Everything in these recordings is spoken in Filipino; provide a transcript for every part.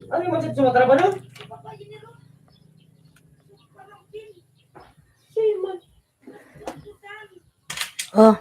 Ano yung magsat sumatara ba no? Oh.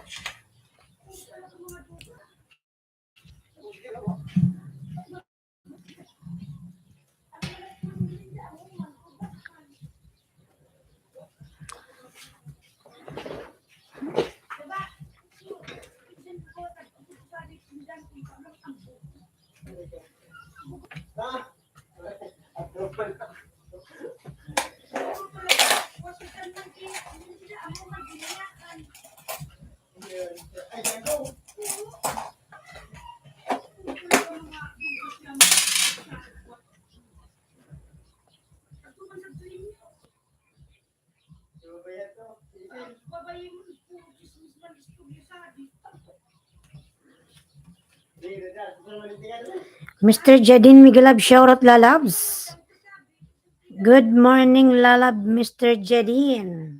Mr. Jadine Miguelab, shoutout lalabs. Good morning, lalab, Mr. Jadine.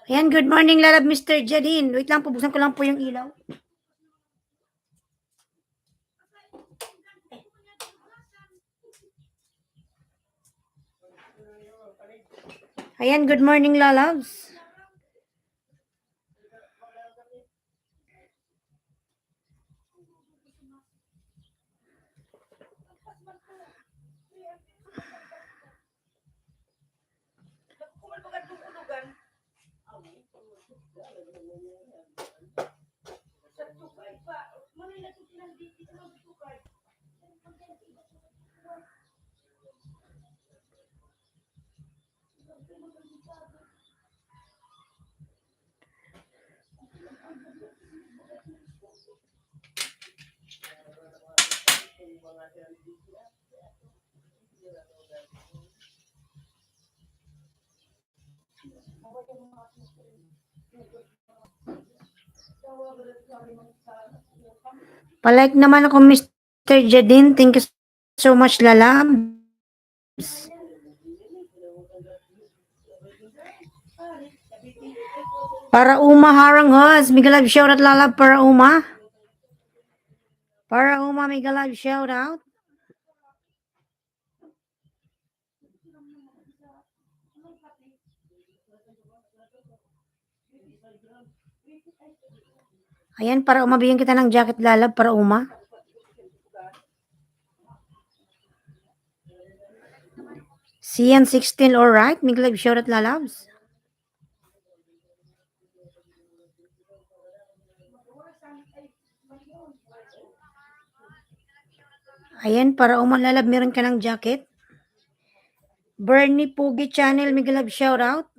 Ayan, good morning, lalab, Mr. Jadine. Wait lang, pubuksan ko lang po yung ilaw. Ayan, good morning, lalabs. Palike naman ako, Mr. Jadine. Thank you so much, lalabs. Para Uma Harang Hos, Miguelab, shoutout lalab para Uma. Para Uma, Miguelab, shoutout. Ayan, para umabigyan kita ng jacket lalab para Uma. CN16, alright. Miguelab, shoutout lalabs. Ayan, para Uma lalab, meron ka ng jacket. Bernie Pugi Channel, Miguelab, shoutout.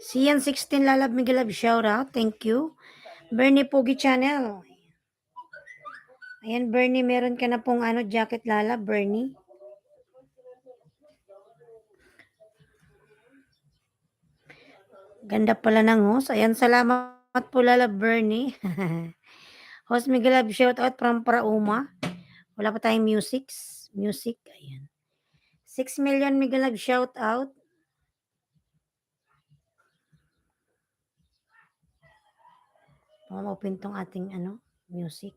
CN16 lalab, Miguelab, shoutout. Thank you. Bernie Pugi Channel. Ayan, Bernie, meron ka na pong jacket lalab, Bernie. Ganda pala ng host. Ayan, salamat po lalab, Bernie. Host Miguelab, shoutout from para Uma. Wala pa tayong music. Ayan. 6 million Miguelab, shoutout. Open tong ating music.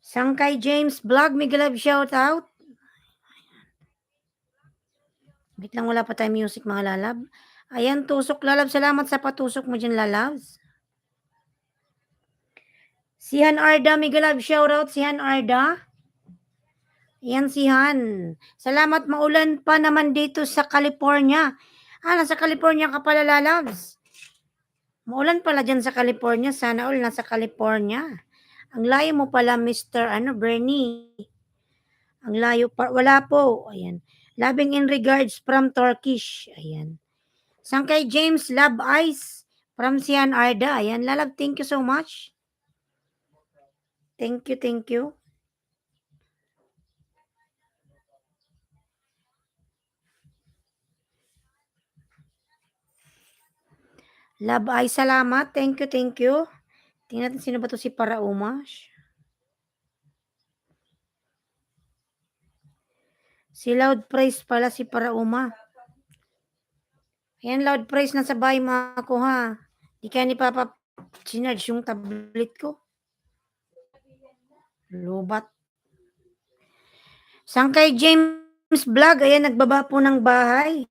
Sangkay James Vlog, Miguelab, shoutout. Wait lang, wala pa tayong music, mga lalab. Ayan, tusok lalab. Salamat sa patusok mo dyan, lalabs. Sihan Arda, Miguelab, shoutout. Sihan Arda. Ayan, Sihan. Salamat, maulan pa naman dito sa California. Nasa California ka pala, lalabs. Maulan pala dyan sa California. Sana all nasa California. Ang layo mo pala, Mr. Bernie. Ang layo pa. Wala po. Ayan. Loving in regards from Turkish. Ayan. Sangkay James Love Ice from Sian Arda. Ayan, lalab, thank you so much. Thank you. Love Ice, salamat. Thank you. Tingnan natin sino ba to si Para Uma. Si Loud Praise pala si Parauma. Ayan, Loud Praise na sa bahay mga ko ha. Di kaya ni Papa sinarge yung tablet ko. Lubat. Sangkay James Vlog, ayan, nagbaba po ng bahay.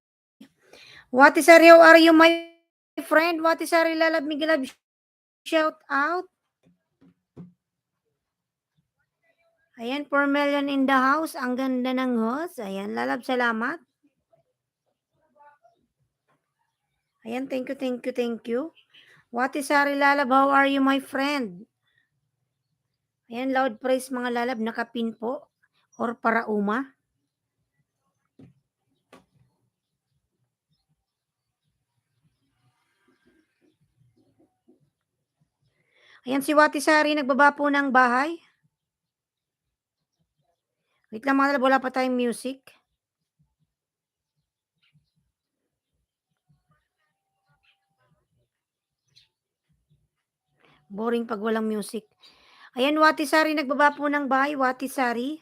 What is how are you, my friend? What is lalab Miguel, shout out. Ayan, 4 million in the house. Ang ganda ng host. Ayan, lalab, salamat. Ayan, thank you. What is lalab, how are you, my friend? Ayan, Loud Praise mga lalab, nakapin po. Or Parauma. Ayan, si Wati Sari, nagbaba po ng bahay. Wait lang mga lalab, wala pa tayong music. Boring pag walang music. Ayan, Wati Sari, nagbaba po ng bahay. Wati Sari.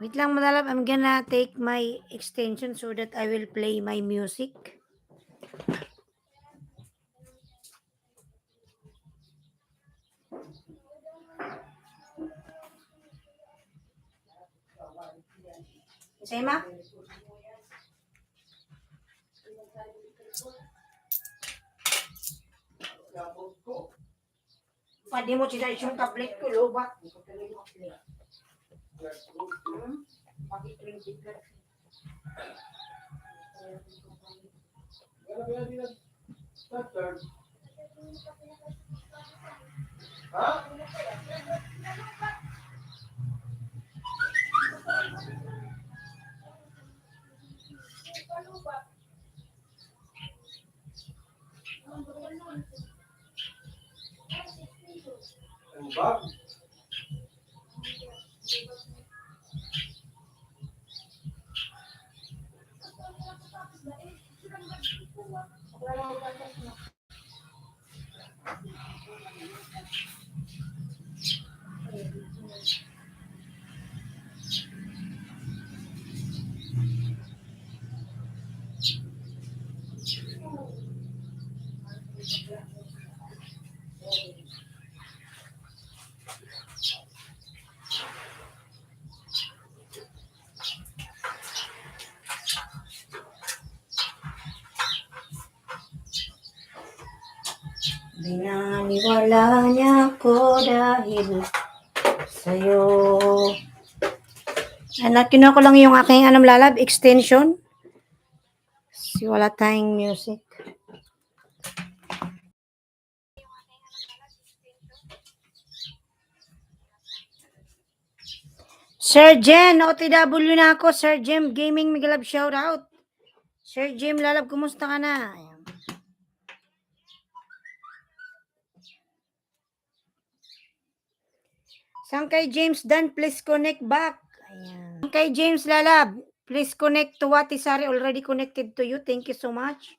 Wait lang mga lalab, I'm gonna take my extension so that I will play my music. Sema? Pwede mo sinarge yung tablet ko, lobat. Binaniwala niya ako dahil sa'yo. Anak, kinuha ko lang yung aking lalab, extension. Kasi wala tayong music. Sir Jen, OTW na ako. Sir Jem Gaming, Migalab, shout out. Sir Jem Lalab, kumusta ka na? Sangkay James Dan, please connect back. Ayan. Sangkay James Lalab, please connect to Wati Sari, already connected to you. Thank you so much.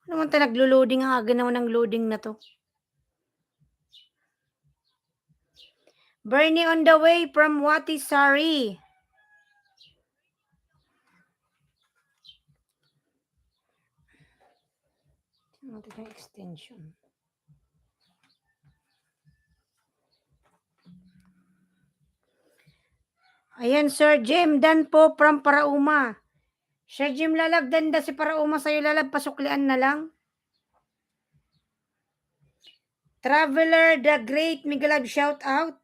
Ano naman tayo naglo-loading? Ang aga naman ng loading na to. Bernie on the way from Wati Sari. Natin yung extension. Ayan, Sir Jim Dan po from Parauma. Sir Jim Lalab, danda si Parauma sa'yo lalab, pasuklian na lang. Traveler the Great, Migalab, shout out.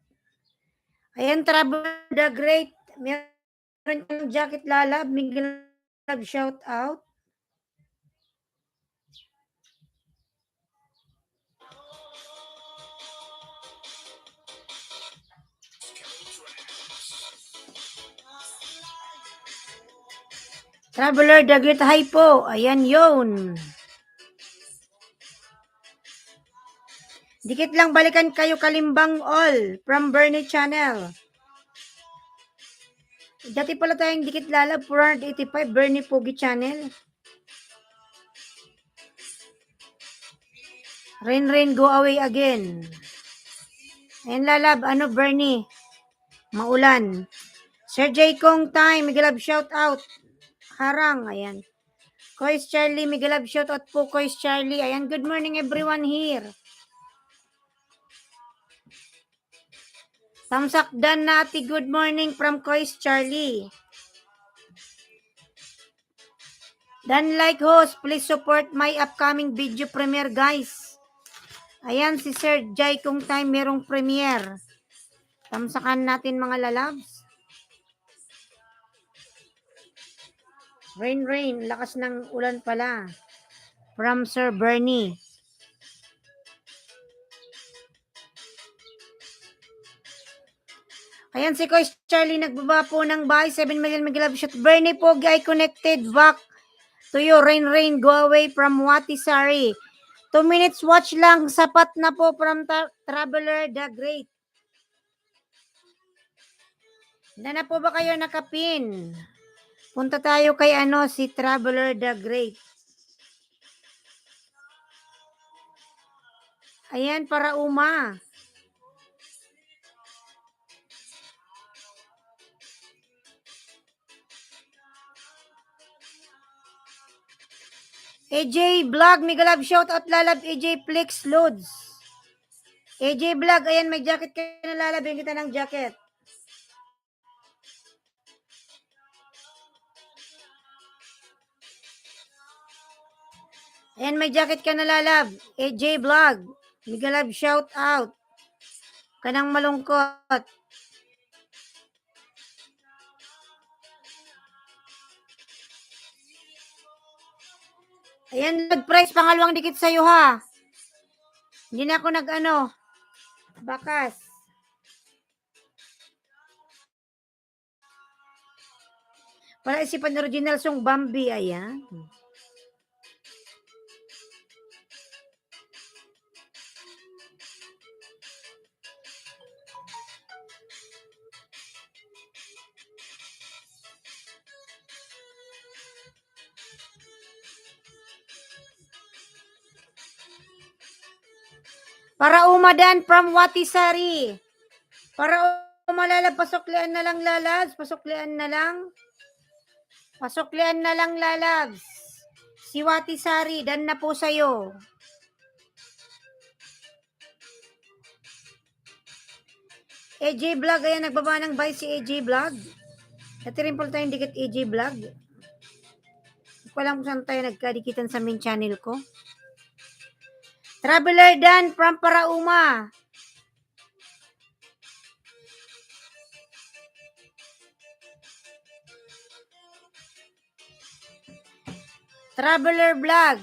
Ayan, Traveler the Great, meron yung jacket lalab, Migalab, shout out. Traveler the Great, hi po. Ayan yun. Dikit lang balikan kayo Kalimbang all from Bernie Channel. Dati pala tayong dikit lalab, 485, Bernie Pogi Channel. Rain, go away again. Ayan lalab, ano Bernie? Maulan. Sir J. Kong Time, Migalab shout out. Harang, ayan. Kois Charlie, Migalab shout out po Kois Charlie. Ayan, good morning everyone here. Tamsak Dan Nati, good morning from Kois Charlie. Dan like host, please support my upcoming video premiere guys. Ayan si Sir Jai kung time merong premiere. Tamsakan natin mga lalabs. Rain, lakas ng ulan pala. From Sir Bernie. Ayan si Coach Charlie nagbaba po ng bahay. 7 million Miguel shot. Bernie Pogi ay connected back to you. Rain, go away from Watisari. 2 minutes watch lang. Sapat na po from Traveler the Great. Na po ba kayo nakapin? Punta tayo kay si Traveler the Great. Ayan, para Uma. AJ Vlog, Migalab shout out lalab AJ Flex Loads. AJ Vlog, ayan may jacket ka na lalabing kita ng jacket. Ayan may jacket ka na lalab. AJ Vlog, Migalab shout out. Kanang malungkot. Ayan, nag-price pangalawang dikit sa'yo ha. Hindi na ako bakas. Para isipan original song Bambi, ayan. Para umadan from Watisari. Para umalalab, pasuklian na lang lalabs. Pasuklian na lang lalabs. Si Watisari, dan na po sa'yo. AJ Vlog, ayan nagbaba ng buy si AJ Vlog. Dati rin po tayong dikit AJ Vlog. Hindi ko alam kung saan tayo nagkadikitan sa main channel ko. Traveler Dan from Parauma. Traveler Vlog.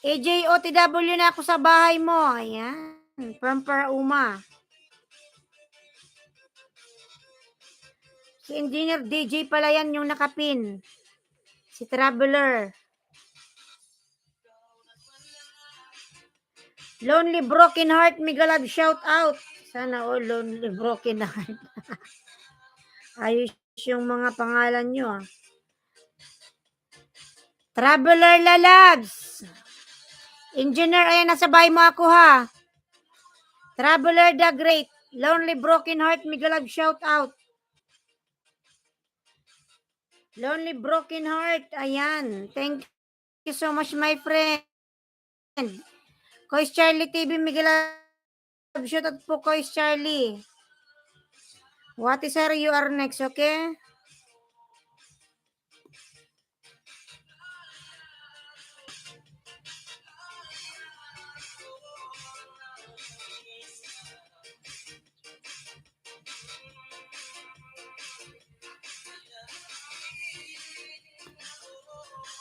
AJ OTW na ako sa bahay mo. Ayan. From Parauma. Si Engineer DJ pala yan yung nakapin. Si Traveler. Lonely Broken Heart, Migalab shout out. Sana Lonely Broken Heart. Ayos yung mga pangalan nyo. Traveler Lalabs. Engineer, ayan nasa bahay mo ako ha. Traveler the Great. Lonely Broken Heart, Migalab shout out. Lonely Broken Heart, ayan. Thank you so much my friend. Kois Charlie TV, Migalab shout out po Kois Charlie. What is sir, you are next, okay?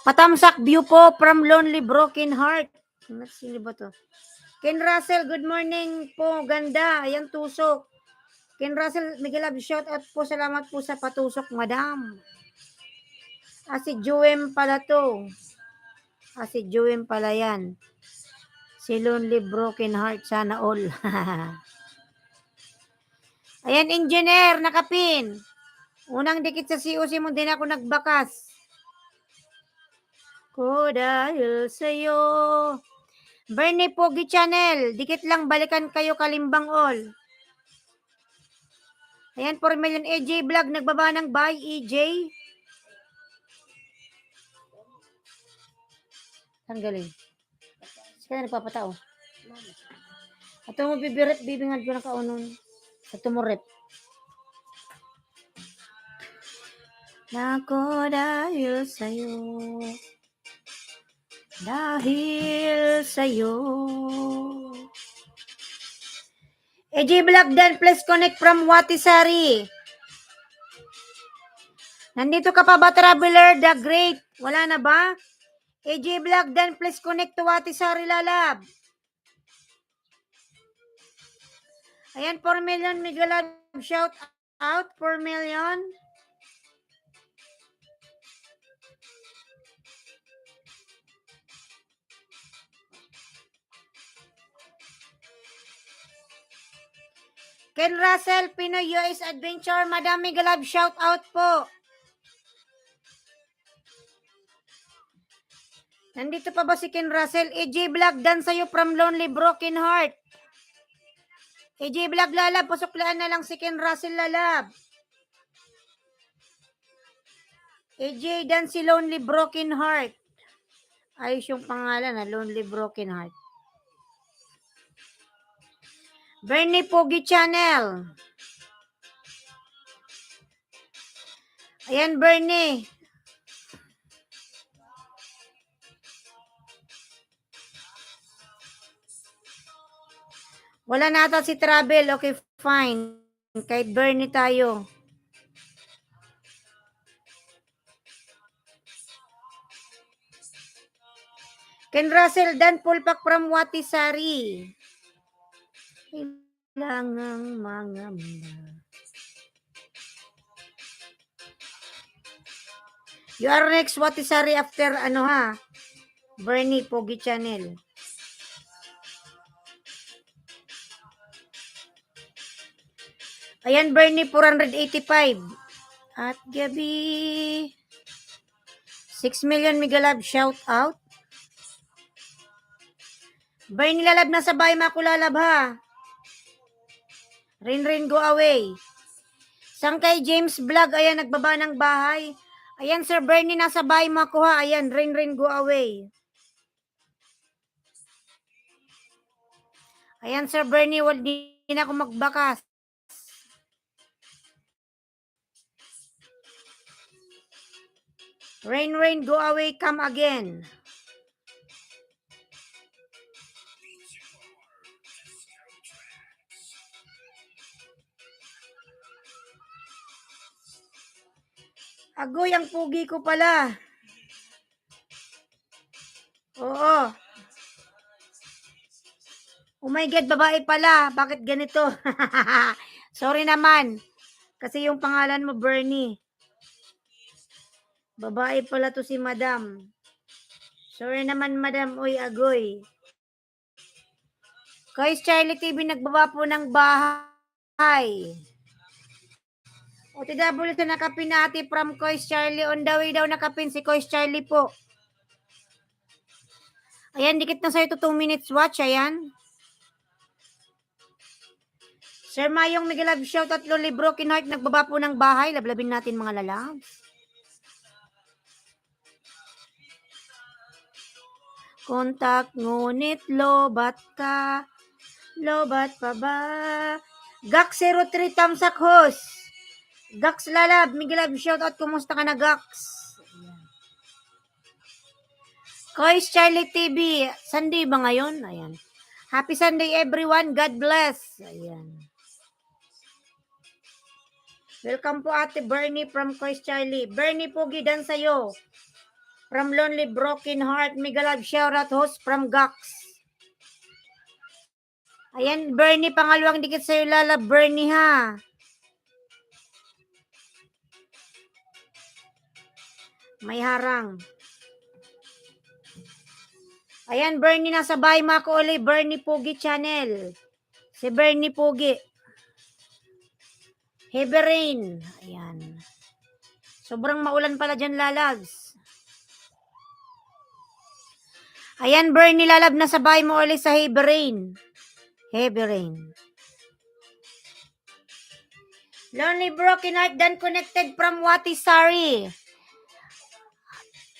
Patamsak view po from Lonely Broken Heart. Sino ba to? Ken Russell, good morning po. Ganda. Ayan, tusok. Ken Russell, Miguel shout out po. Salamat po sa patusok, madam. Si Juem pala to. Si Juem pala yan. Si Lonely Broken Heart, sana all. Ayan, engineer, nakapin. Unang dikit sa COC mo, din ako nagbakas. Ko dahil sa'yo. Bernie Pogi Channel, dikit lang, balikan kayo kalimbang all. Ayan, 4 million AJ Vlog, nagbaba ng buy, EJ. Tanggalin. Sige na, nagpapatao. At mo bibirip, bibingad ko na kaunon. At mo rep. Nako dahil sa'yo. Dahil sa'yo. AJ Vlog dan, please connect from Watisari. Nandito ka pa ba, Traveler the Great? Wala na ba? AJ Vlog dan, please connect to Watisari, lalab. Ayan, 4 million, Miguel Lab, shout out, 4 million. Ken Russell, Pinoy US Adventure, Madam Miguel Lab, shout out po. Nandito pa ba si Ken Russell? AJ Vlog dan sa'yo from Lonely Broken Heart. AJ Vlog, lalab, pasuklaan na lang si Ken Russell, lalab. AJ dan si Lonely Broken Heart. Ayos yung pangalan, Lonely Broken Heart. Bernie Pogi Channel. Ayan, Bernie. Wala na ata si Travel. Okay, fine. Kahit Bernie tayo. Ken Russell dan Pulpak from Watisari. Kailangang mangamba. You are next Watisari after ano ha? Bernie Pogi Channel. Ayan, Bernie, 485. At gabi. 6 million, Miguel Lab, shout out. Bernie, lalab na sa bahay, makulalab ha. Rin, go away. Sangkay James Vlog, ayan, nagbaba ng bahay. Ayan, Sir Bernie, nasa bahay makuha. Ayan, rin, go away. Ayan, Sir Bernie, hindi na ako magbakas. Rain, go away, come again. Agoy, ang pugi ko pala. Oo. Oh my God, babae pala. Bakit ganito? Sorry naman. Kasi yung pangalan mo, Bernie. Babae pala to si Madam. Sorry naman, Madam. Uy, agoy. Guys, Charlie TV, nagbaba po ng bahay. OTW sa nakapin natin from Kois Charlie. On the way daw nakapin si Kois Charlie po. Ayan, dikit na sa'yo to 2 minutes watch. Ayan. Sir Mayong Miguel Lab, shout out Lonely Broken Heart. Nagbaba po ng bahay. Lablabin natin mga lalabs. Kontak, ngunit lobat ka. Lobat pa ba? Gax 03 Tamsak Host. Gax lalab, Miguel Lab, shout out. Kumusta ka na, Gax? Kois Charlie TV. Sunday ba ngayon? Ayan. Happy Sunday everyone. God bless. Ayan. Welcome po Ate Bernie from Kois Charlie. Bernie Pogi dan sa'yo. From Lonely Broken Heart, Miguel Lab, shout out host from Gax. Ayan, Bernie, pangalawang dikit sa'yo, lala, Bernie ha. May harang. Ayan, Bernie nasa bahay mga kauli. Bernie Pogi Channel. Si Bernie Pogi. Heavy rain. Ayan. Sobrang maulan pala dyan, lalabs. Ayan, Bernie lalab na sa bahay mo ulit sa heavy rain. Heavy rain. Lonely Broken Heart done connected from Watisari.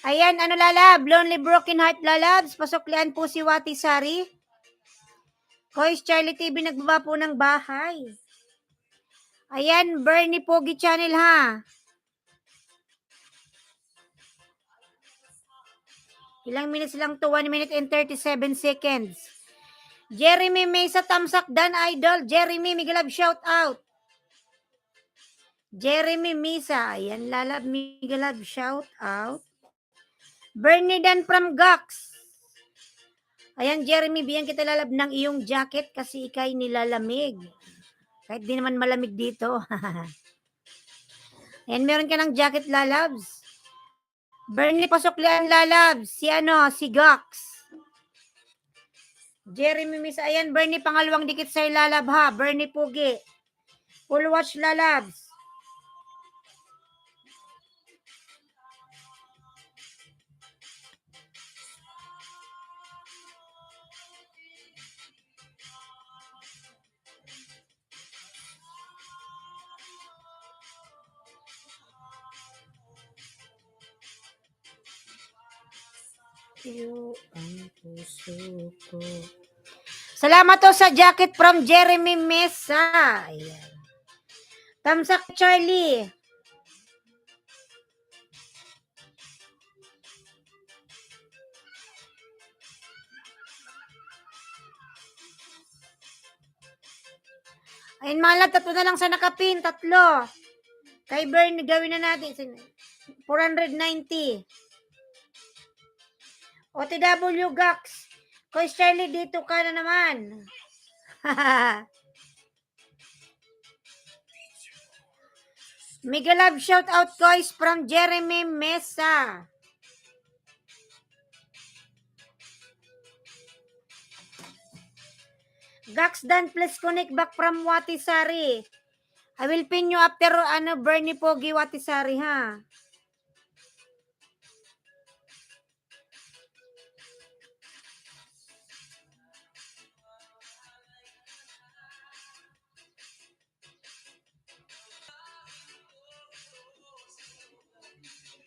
Ayan, ano lalab? Lonely Broken Heart lalabs. Pasuklian po si Watisari. Kois Charlie TV nagbaba po ng bahay. Ayan, Bernie Pogi Channel ha. Ilang minutes lang to? 1 minute and 37 seconds. Jeremy Mesa Tamsak Dan Idol. Jeremy Migalab shout out. Jeremy Misa. Ayan, lalab Migalab shout out. Bernie Dan from Gox. Ayan, Jeremy, bigyan kita lalab ng iyong jacket kasi ikay nilalamig. Kahit di naman malamig dito. Ayan, meron ka ng jacket lalabs. Bernie Pasoklian lalabs. Si Gox. Jeremy Misa. Ayan, Bernie, pangalawang dikit sa'yo lalab ha. Bernie Pugi. Full watch lalabs. Iyo ang puso ko. Salamat to sa jacket from Jeremy Mesa. Ayan. Tamsak Charlie. Ayun mga lab, 3 na lang sa nakapin. 3. Kay Bernie, gawin na natin. 490. OTW Gax. Koy Charlie, dito ka na naman. Mega love shout out guys from Jeremy Mesa. Gax Dan, please connect back from Watisari. I will pin you after Bernie Pogi Watisari ha.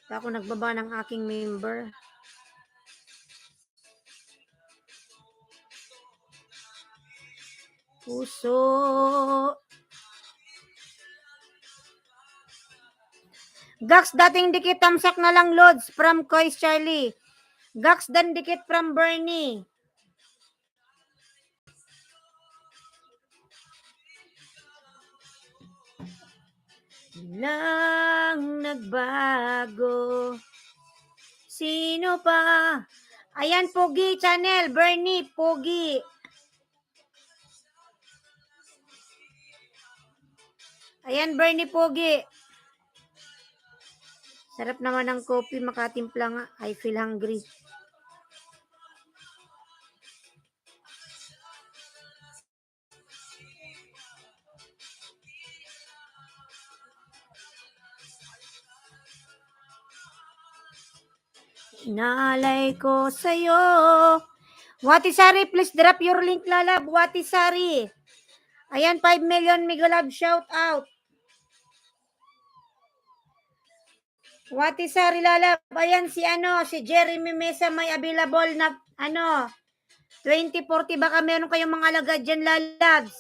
Ako nagbaba ng aking member. Puso. Gax, dating dikit tamsak na lang loads from Kois Charlie. Gax, dan dikit from Bernie. Lang nagbago. Sino pa? Ayan, Pogi Channel. Bernie, Pogi. Ayan, Bernie Pogi. Sarap naman ng coffee, makatimpla nga. I feel hungry. Inalay ko sa'yo. Watisari, please drop your link lalab. Watisari. Ayan, 5 million Migalab shout out. Watisari lalab. Ayan si Jeremy Mesa may available na 2040 baka meron kayong mga alagad dyan lalabs.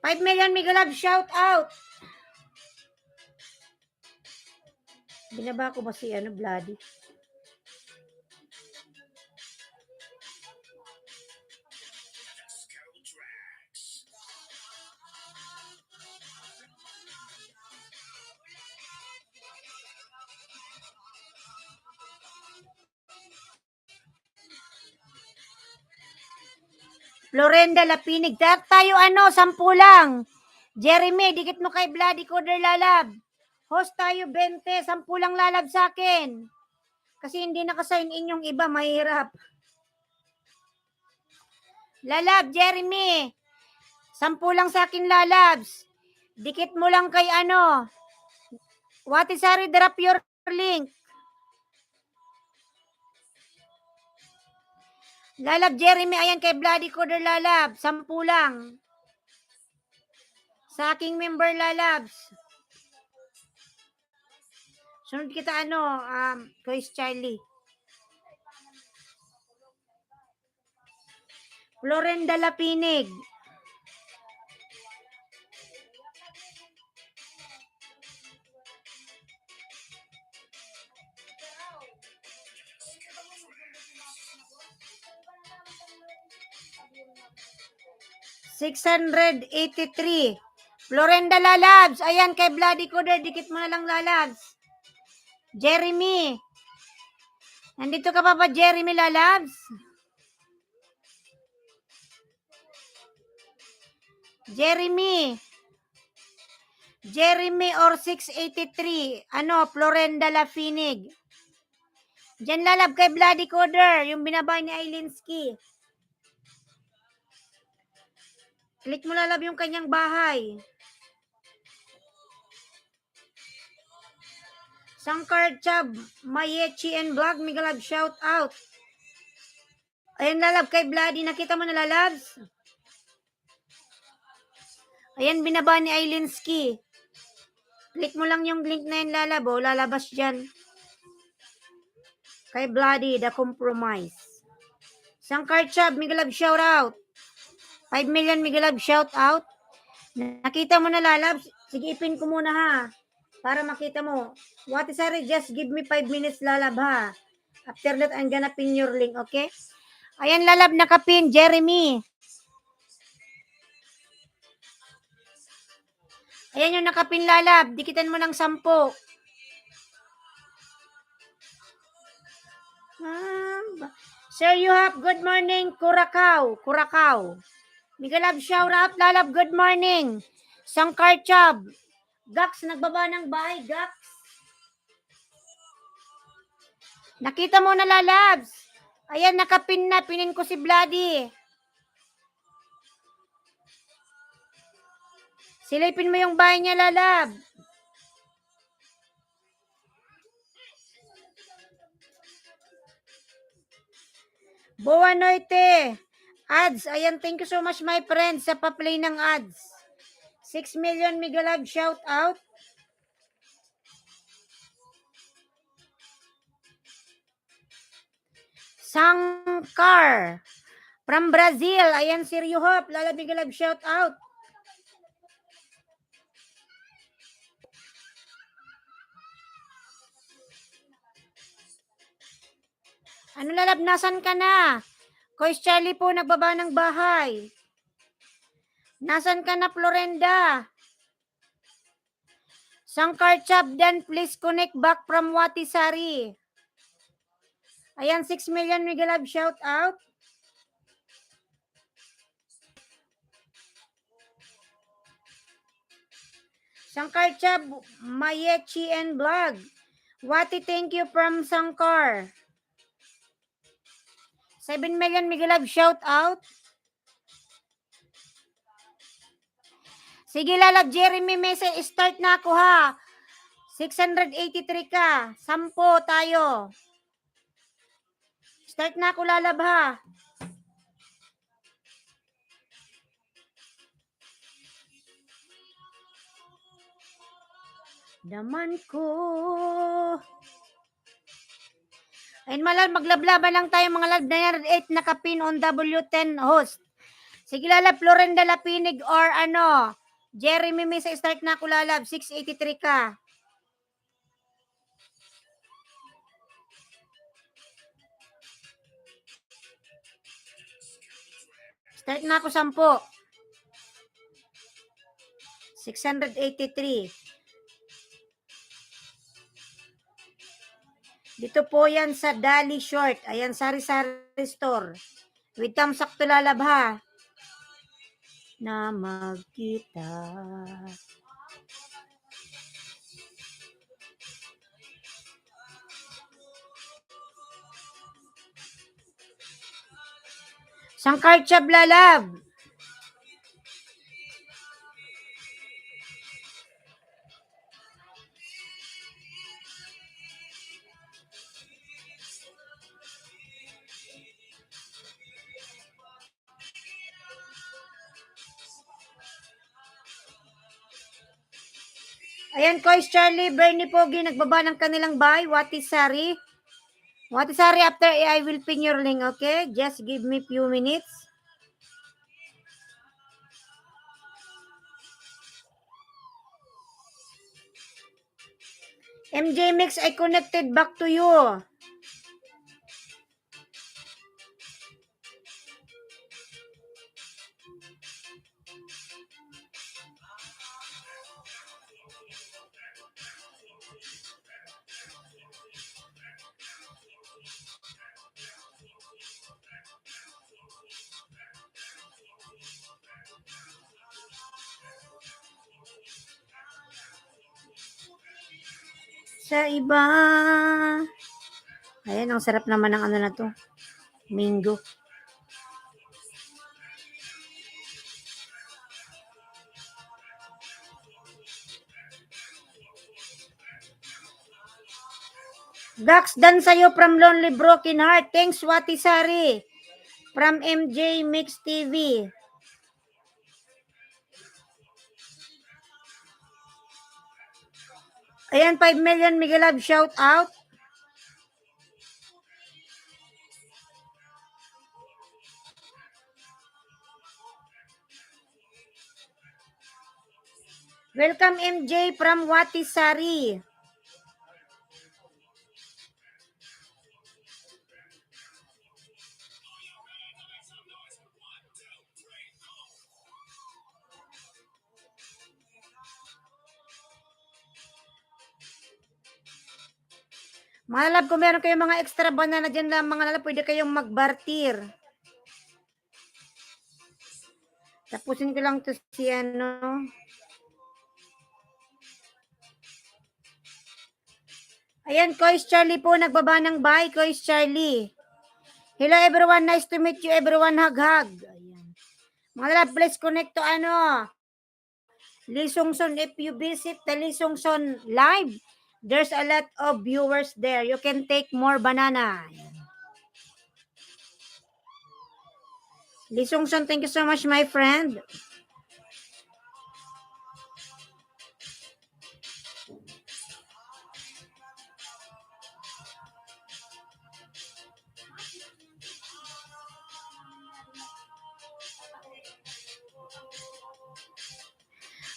$5 million Migalab shout out. Binaba ko ba si Bloody? Florenda Lapinig. Tayo 10 lang. Jeremy, dikit mo kay Bloody Coder lalab. Host tayo 20, 10 lang lalab sa akin. Kasi hindi nakasign in yung iba, mahirap. Lalab, Jeremy. 10 lang sa akin lalabs. Dikit mo lang kay ano. Watisari, drop your link. Lalab, Jeremy, ayan kay Bloody Coder lalab. 10 lang. Sa aking member lalabs. Sunod kita ano, Chris Charlie. Florenda Lapinig. $683. Florenda lalabs. Ayan kay Bloody Coder. Dikit mo na lang lalabs. Jeremy. Nandito ka pa ba, Jeremy lalabs? Jeremy or 683. Ano, Florenda Lapinig. Diyan lalab kay Bloody Coder. Yung binabay ni Ailinski. Click mo lalab yung kanyang bahay. Sangkar Chab, Mayechi and Vlog, Migalab, shout out. Ayan lalab kay Bloody, nakita mo na lalabs? Ayan binaba ni Ailinski. Click mo lang yung link na yun lalab, lalabas dyan. Kay Bloody, The Compromise. Sangkar Chab, Migalab, shout out. 5 million Migalab, shout out. Nakita mo na lalabs? Sige, ipin ko muna ha. Para makita mo. What is sorry, just give me 5 minutes lalab ha. After that, I'm gonna pin your link, okay? Ayan lalab, nakapin, Jeremy. Ayan yung nakapin lalab. Dikitan mo ng 10. Sir Yuhap, good morning. Curacao. Migalab, shout out. Lalab, good morning. Sangkar Chab. Gax, nagbaba ng bahay. Gax. Nakita mo na lalabs. Ayan, nakapin na. Pinin ko si Bloody. Silipin mo yung bahay niya, lalab. Boa noite. Ads. Ayan, thank you so much, my friends, sa pa-play ng ads. 6 million Migalab, shout out. Sangkar. From Brazil. Ayan, Sir Yuhop. Lalab, Migalab, shout out. Ano lalab, nasan ka na? Kois Charlie po, nagbaba ng bahay. Nasan ka na, Florenda? Sangkar Chabdan, please connect back from Watisari. Ayan, 6 million Migalab, shout out. Sangkar Chab, Mayechi and Vlog. Wati, thank you from Sangkar. 7 million Migalab, shout out. Sige lalab, Jeremy Mesa, start na ako ha. 683 ka. 10 tayo. Start na ako lalab ha. Daman ko. Ayun malal, maglablaban lang tayo mga lab. 908 nakapin on W10 host. Sige lalab, Florenda Lapinig or ano, Jeremy Mesa, start na ako lalab. 683 ka. Start na ako 10. 683. Dito po yan sa Dali Short. Ayan, sari-sari store. With tamsak to lalab ha. Na magkita. Sangkarchab lalab. Ayan, Kois Charlie, Bernie Pogi, nagbaba ng kanilang bahay. Watisari. Watisari, after I will pin your link, okay? Just give me few minutes. MJ Mix, I connected back to you. Sa iba. Ayan, ang sarap naman ng ano na to. Mingo. Dax, dan sa'yo from Lonely Broken Heart. Thanks, Watisari. From MJ Mix TV. Ayan, 5 million Miguel Love, shout out. Welcome MJ from Watisari. Mga lab, kung meron kayong mga extra banana dyan lang, mga lab, pwede kayong magbartir. Tapusin ko lang to si ano. Ayan, Kois Charlie po, nagbaba ng bahay, Kois Charlie. Hello everyone, nice to meet you everyone, hug. Ayan. Mga lab, please connect to ano. Lee Sung Son, if you visit the Lee Sung Son live, there's a lot of viewers there. You can take more banana. Lee Sung Son, thank you so much, my friend.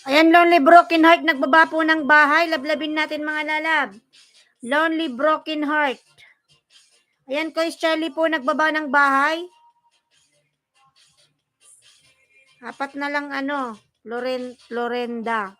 Ayan, Lonely Broken Heart, nagbaba po ng bahay. Lablabin natin mga lalab. Lonely Broken Heart. Ayan, Kois Charlie po, nagbaba ng bahay. Apat na lang ano, Florenda.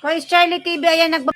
Kois Charlie TV, ayan, nagbaba.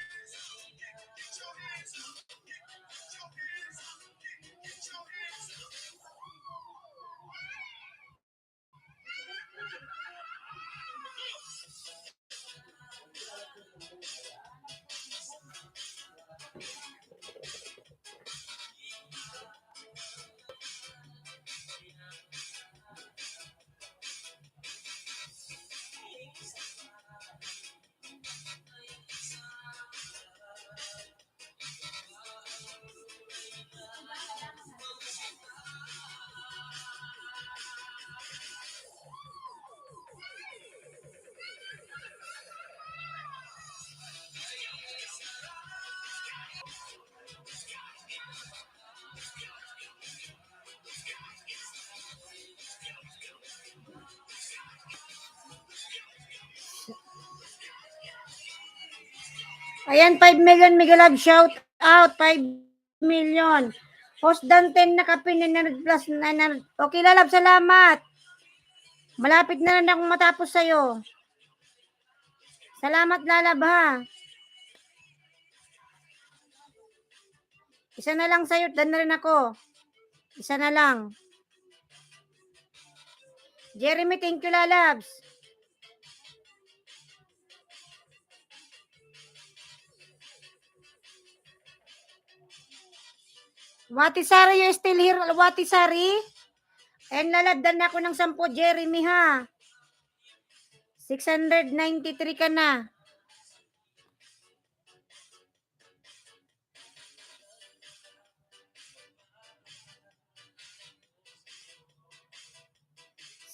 Ayan, 5 million Miguel Love, shout out, 5 million. Host Dan 10 na kape, 900 plus 900. Okay, lalab, salamat. Malapit na lang akong matapos sa'yo. Salamat, lalab, ha. Isa na lang sa'yo, dan na rin ako. Isa na lang. Jeremy, thank you, lalabs. Watisari, you still here, Watisari? And lalabdan na ako ng 10, Jeremy, ha? 693 ka na.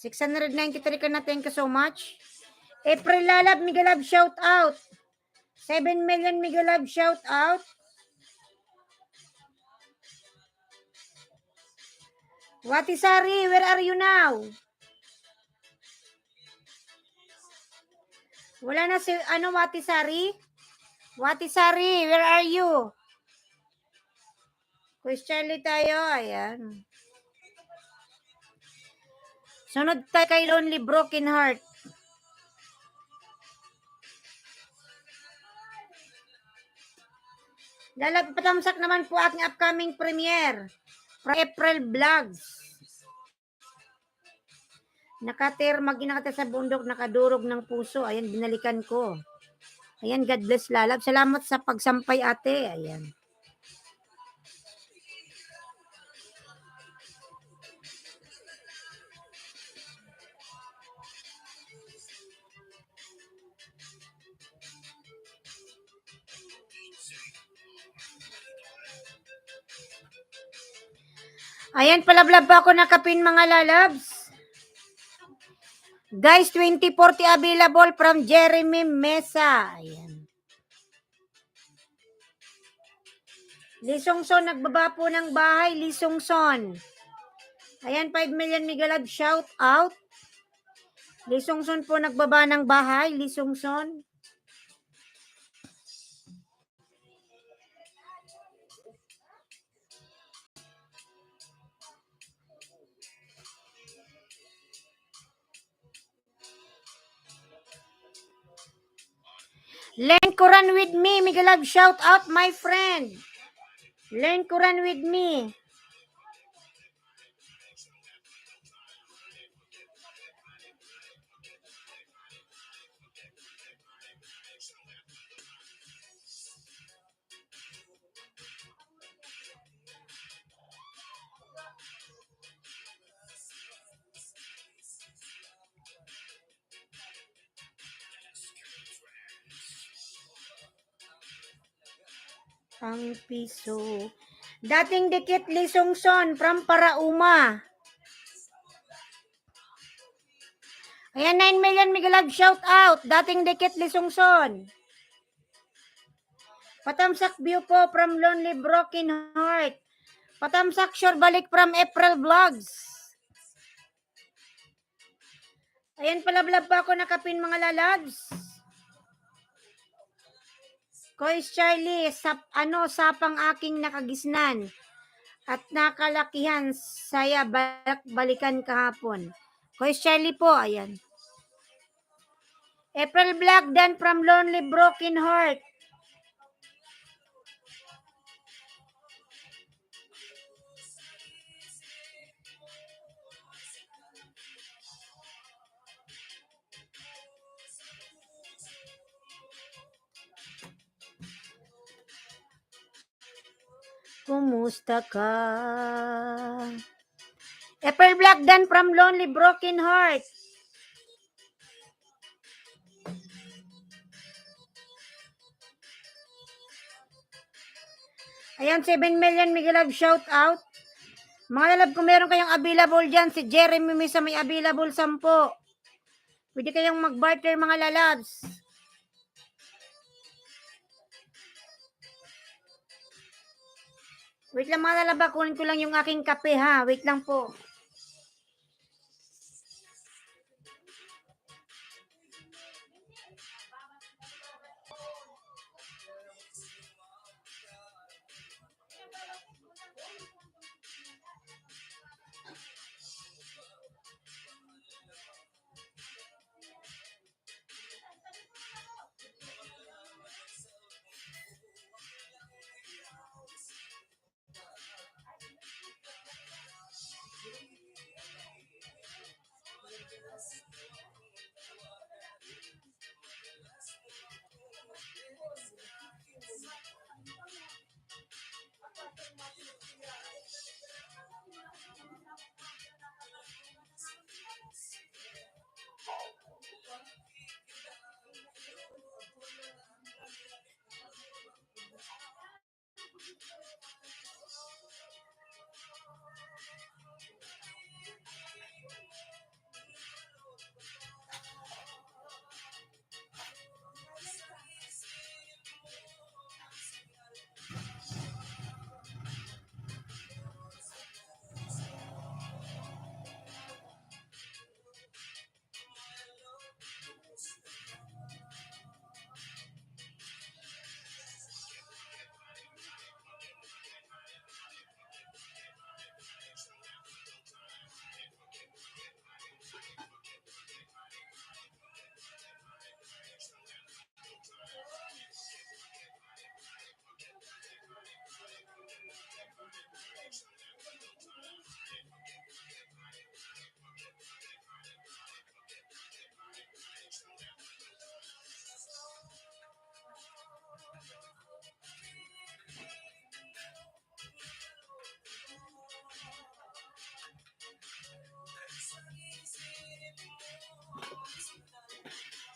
$693 ka na. Thank you so much. April Lalab, Migalab, shout out. 7 million Migalab, shout out. Watisari, where are you now? Wala na si, Watisari? Watisari, where are you? Quiz Charlie tayo, ayan. Sunod tayo kay Lonely Broken Heart. Patamsak naman po aking upcoming premiere from April Vlogs. Nakatira sa bundok, nakadurog ng puso. Ayan, binalikan ko. Ayan, God bless Lalab. Salamat sa pagsampay, ate. Ayan. Ayan, palablab pa ako nakapin, mga lalabs. Guys, 2040 available from Jeremy Mesa. Ayan. Lisongson, nagbaba po ng bahay. Lisongson. Ayan, 5 million Migalab, shout out. Lisongson po nagbaba ng bahay. Lisongson. Learn Quran with me. Migalab, shout out, my friend. Learn Quran with me. Ang piso. Dating dikit Lisongson from Parauma. Ayan, 9 million Migalab, shout out. Dating dikit Lisongson. Patamsak view po from Lonely Broken Heart. Patamsak sure balik from April Vlogs. Ayan, palablab pa ako nakapin, mga lalabs. Kois Charlie, sapang aking nakagisnan at nakalakihan saya balikan kahapon. Kois Charlie po, ayan. April Black Dan from Lonely Broken Heart. Kumusta ka? April Black Dan from Lonely Broken Heart. Ayan, 7 million Migalab, shout out. Mga lalab, kung meron kayong available dyan, si Jeremy Misa may available 10. Pwede kayong mag-barter, mga lalabs. Wait lang, mga lalab, kunin ko lang yung aking kape, ha. Wait lang po.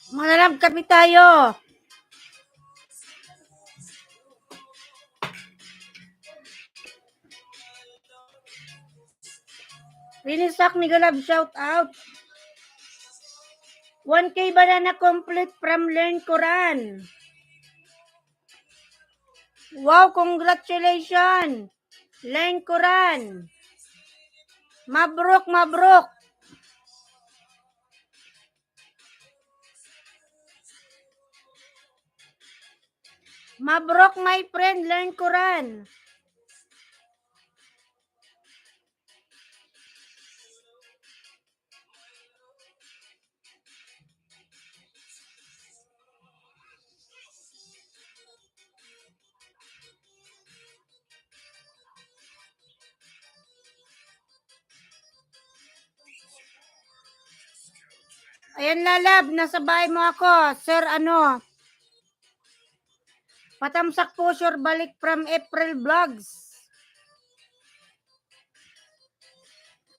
Manalab kami tayo. Rinisak ni Galab, shout out. 1K banana complete from Learn Quran. Wow, congratulations. Learn Quran. Mabruk, mabruk. Mabruk, my friend. Learn Quran. Ayan, Lalab, nasa bahay mo ako. Sir, ano? Patamsak po, sure, balik from April Vlogs.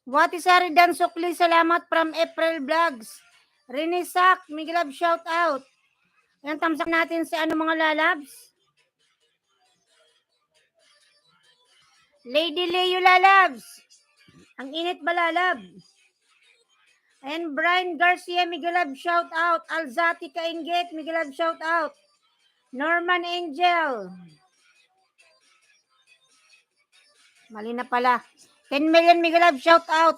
Watisari Dan Sukli, salamat from April Vlogs. Rinisak, Miguelab, shout out. Ayan, tamsak natin si ano mga lalabs. Lady Leo lalabs. Ang init ba lalab? Ayan, Brian Garcia, Miguelab, shout out. Alzati Kainggit, Miguelab, shout out. Norman Angel. Mali na pala. 10 million Miguelab, shout out.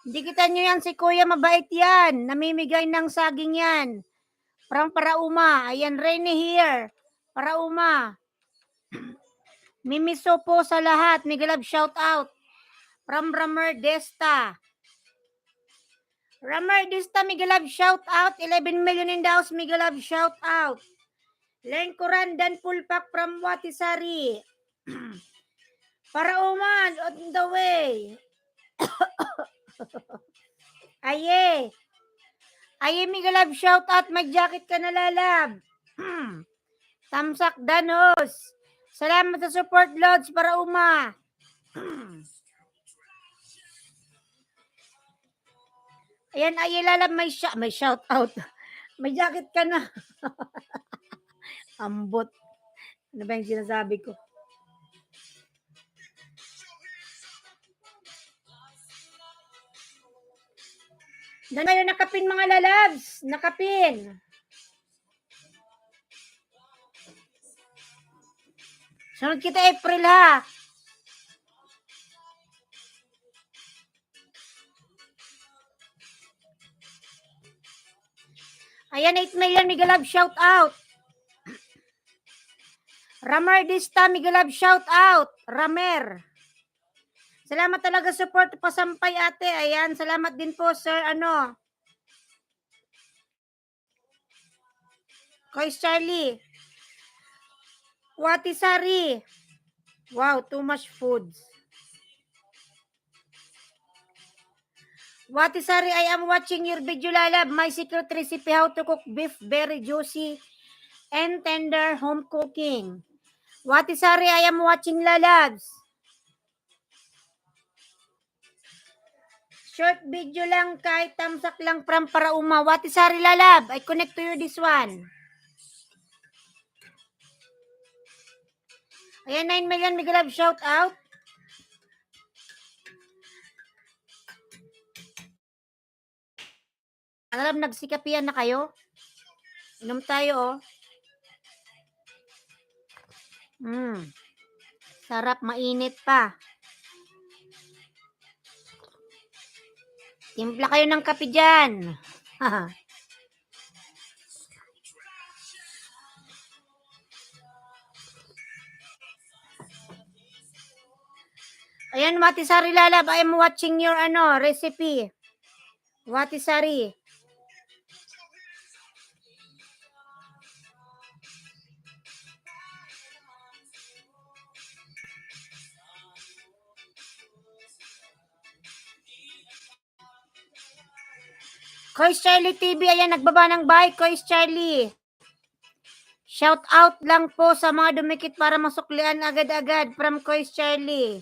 Hindi kita nyo yan, si Kuya mabait yan. Namimigay ng saging yan. From Parauma. Ayan, Rainy here. Parauma. Mimiso po sa lahat. Miguelab, shout out. From Ramer Desta. Ramer Desta, Miguelab, shout out. 11 million in the house, Miguelab, shout out. Len Quran Dan Pulpak from Watisari. Parauma, on the way. Aye. Aye, Miguelab, shout out. Mag-jacket ka na lalab. Tamsak Danos. Salamat sa support, Lods, para uma. Ayan, ay lalab, may shout out. May jacket ka na. Ambot. Ano ba yung sinasabi ko? Na ngayon nakapin mga lalabs. Nakapin. Sunod kita April ha. Ayan, 8 million, Miguelab, shout out. Ramer Dista, Miguelab, shout out. Ramer. Salamat talaga support pasampay ate. Ayan, salamat din po sir. Ano? Kois Charlie. Watisari. Wow, too much foods. Watisari, I am watching your video, lalab. My secret recipe how to cook beef very juicy and tender home cooking. Watisari, I am watching, lalabs. Short video lang, kahit tamsak lang from Parauma. Watisari, lalab. I connect to you this one. Ayan, 9 million, Miguelab, shout out. Alam, nagsikapian na kayo? Inom tayo, oh. Sarap, mainit pa. Timpla kayo ng kape dyan. Ayan, Watisari lalab. I am watching your recipe. Watisari. Kois Charlie TV, ayan, nagbaba ng bike, Kois Charlie. Shout out lang po sa mga dumikit para masuklian agad-agad from Kois Charlie.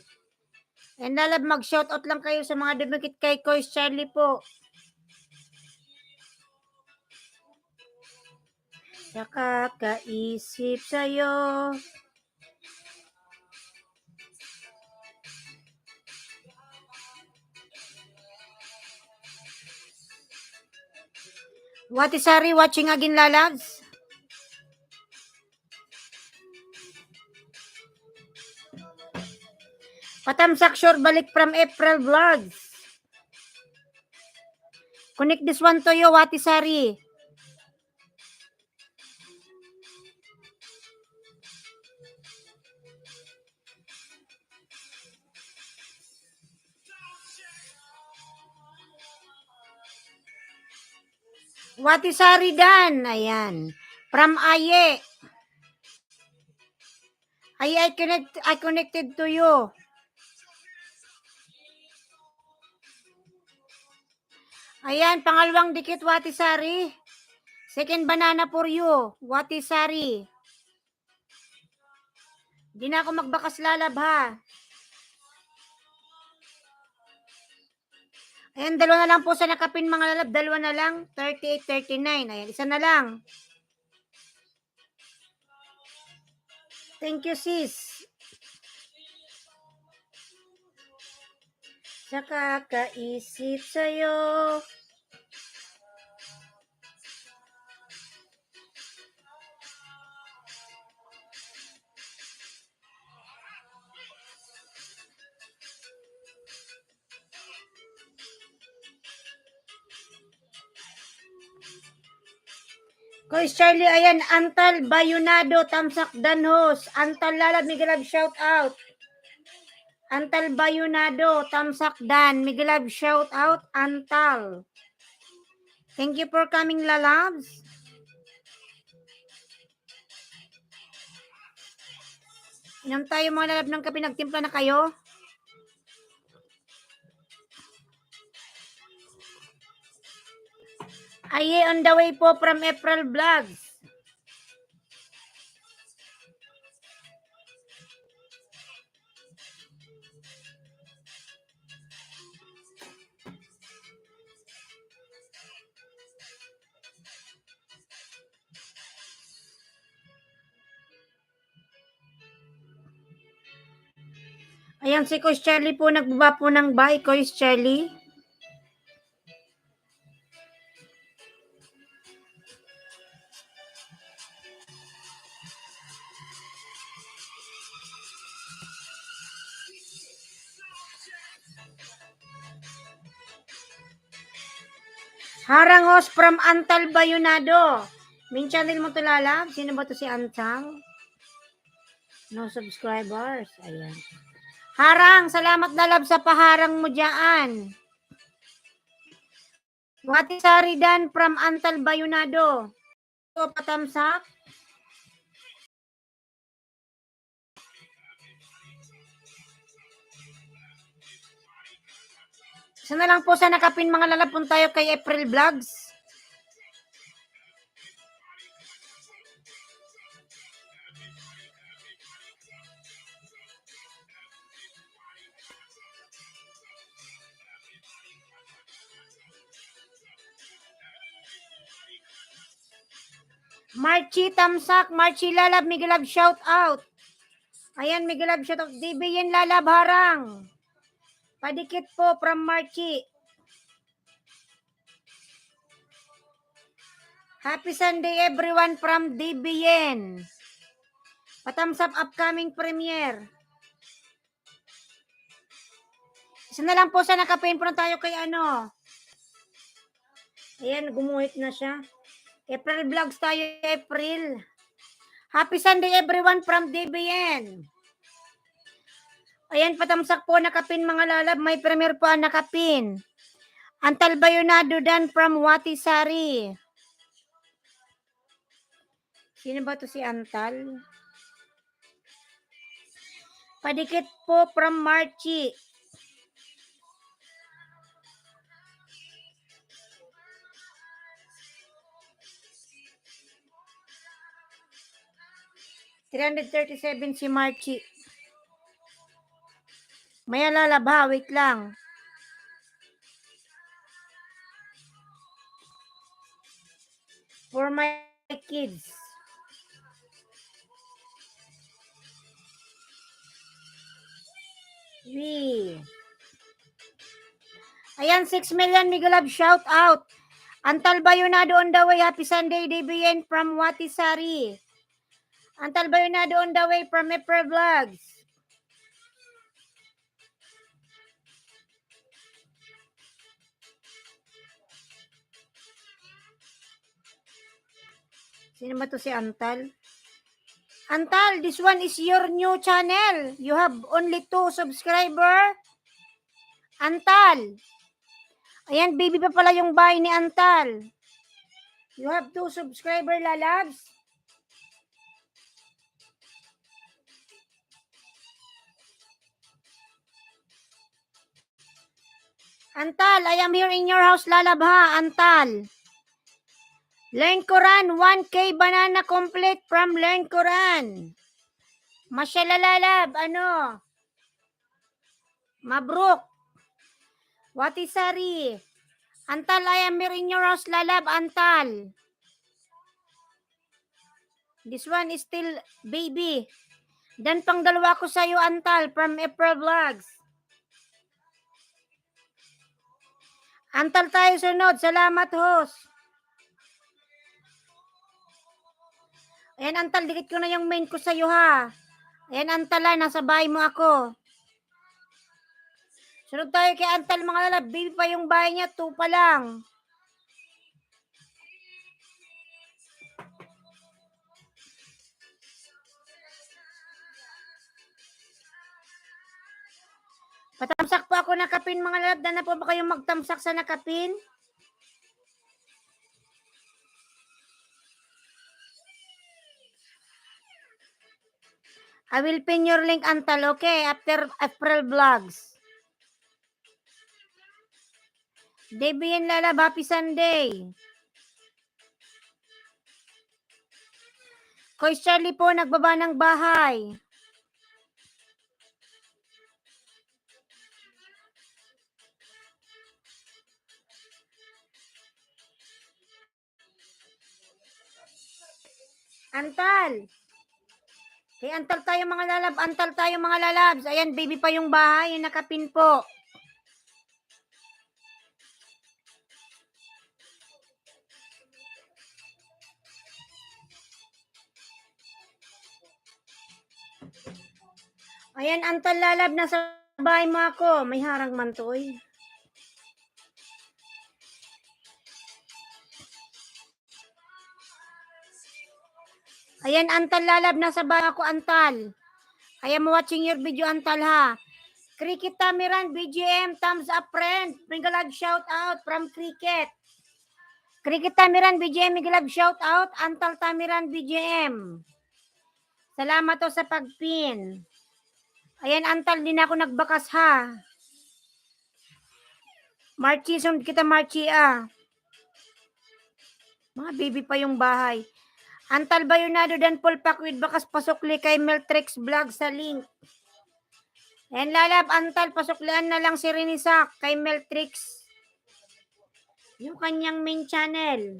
And lalab, mag-shout out lang kayo sa mga dumikit kay Kois Charlie po. Sa kakaisip sa'yo. What is Ari watching again, lalabs? Patamsak sure balik from April vlogs. Connect this one to you, what is Ari? What is Ari Dan? Ayan. From Aye. Aye, I connected to you. Ayan, pangalawang dikit, what is Ari? Second banana for you, what is Ari? Di na ako magbakas lalab ha. Ayan, dalawa na lang po sa nakapin mga lalab. Dalawa na lang. 38, 39. Ayan, isa na lang. Thank you, sis. Sa kakaisip sa'yo. Kois Charlie, ayan, Antal Bayunado, Tamsak Danhos, Antal Lalab, Miguelab, shout out. Antal Bayunado, Tamsak Dan, Miguelab, shout out, Antal. Thank you for coming, lalabs. Inom tayo mga lalab ng kape, nagtimpla na kayo. Aye, on the way po from April Vlogs. Ayan, si Coach Charlie po, nagbaba po ng bye, Coach Charlie. Harangos from Antal Bayunado. Min channel mo to, lalab? Sino ba to si Antal? No subscribers. Ayan. Harang, salamat lalab sa paharang mo dyan. What is Aridan from Antal Bayunado? So, patamsak. Isa na lang po sa nakapin mga lalab, punta tayo kay April Vlogs. Marchi Tamsak, Marchi Lalab, Miguelab, shout out. Ayan, Miguelab, shout out. DBN Lalab, harang. Padikit po from Marchi. Happy Sunday everyone from DBN. Patams up upcoming premiere. Isa na lang po sa nakapain po na tayo kay ano. Ayan, gumuhit na siya. April Vlogs tayo, April. Happy Sunday everyone from DBN. Ayan, patamsak po nakapin mga lalab. May premiere po ang nakapin. Antal Bayonado Dan from Watisari. Sino ba to si Antal? Padikit po from Marchi. $337 si Marchi. May lalaba, wait lang. For my kids. Ayan, 6 million Miguelab, shout out. Antal Bayonado on the way. Happy Sunday, DBN from Watisari. Antal Bayonado on the way from April Vlogs. Sino ba to si Antal? Antal, this one is your new channel. You have only 2 subscriber. Antal. Ayan, baby pa pala yung bahay ni Antal. You have 2 subscriber, lalabs. Antal, I am here in your house, lalab ha, Antal. Learn Quran, 1K banana complete from Learn Quran. Masyalalab, ano? Mabruk. Watisari. Antal, I am here in your house, lalab, Antal. This one is still baby. Dan pang dalawa ko sa'yo, Antal, from April Vlogs. Antal tayo sunod. Salamat, host. Ayan, Antal, dikit ko na yung main ko sa'yo, ha. Ayan, Antal, ha, nasa bahay mo ako. Sunod tayo kay Antal, mga lalab. Baby pa yung bahay niya, 2 pa lang. Patamsak po ako ng kapin, mga lalab. Na po ba kayong magtamsak sa nakapin? I will pin your link, Antal, okay? After April Vlogs. Debian lalab, happy Sunday. Koy Charlie po, nagbaba ng bahay. Antal. Kay Antal tayo mga lalab. Antal tayo mga lalabs. Ayan, baby pa yung bahay. Yung nakapin po. Ayan, Antal lalab. Nasa bahay mo ako. May harang man to, eh. Ayan, Antal lalab. Nasa bahay ako, Antal. I am watching your video, Antal, ha. Cricket Tamiran, BGM, thumbs up, friend. Mingalag shout out from Cricket. Cricket Tamiran, BGM, Mingalag shout out. Antal Tamiran, BGM. Salamat to sa pagpin. Ayan, Antal, din ako nagbakas, ha. Marchi, sunod kita, Marchi, ah. Mga baby pa yung bahay. Antal Bayonado dan Paul Pakwid bakas pasukli kay Meltrix Vlog sa link. And lalab, Antal, pasuklian na lang si Rinisak kay Meltrix. Yung kanyang main channel.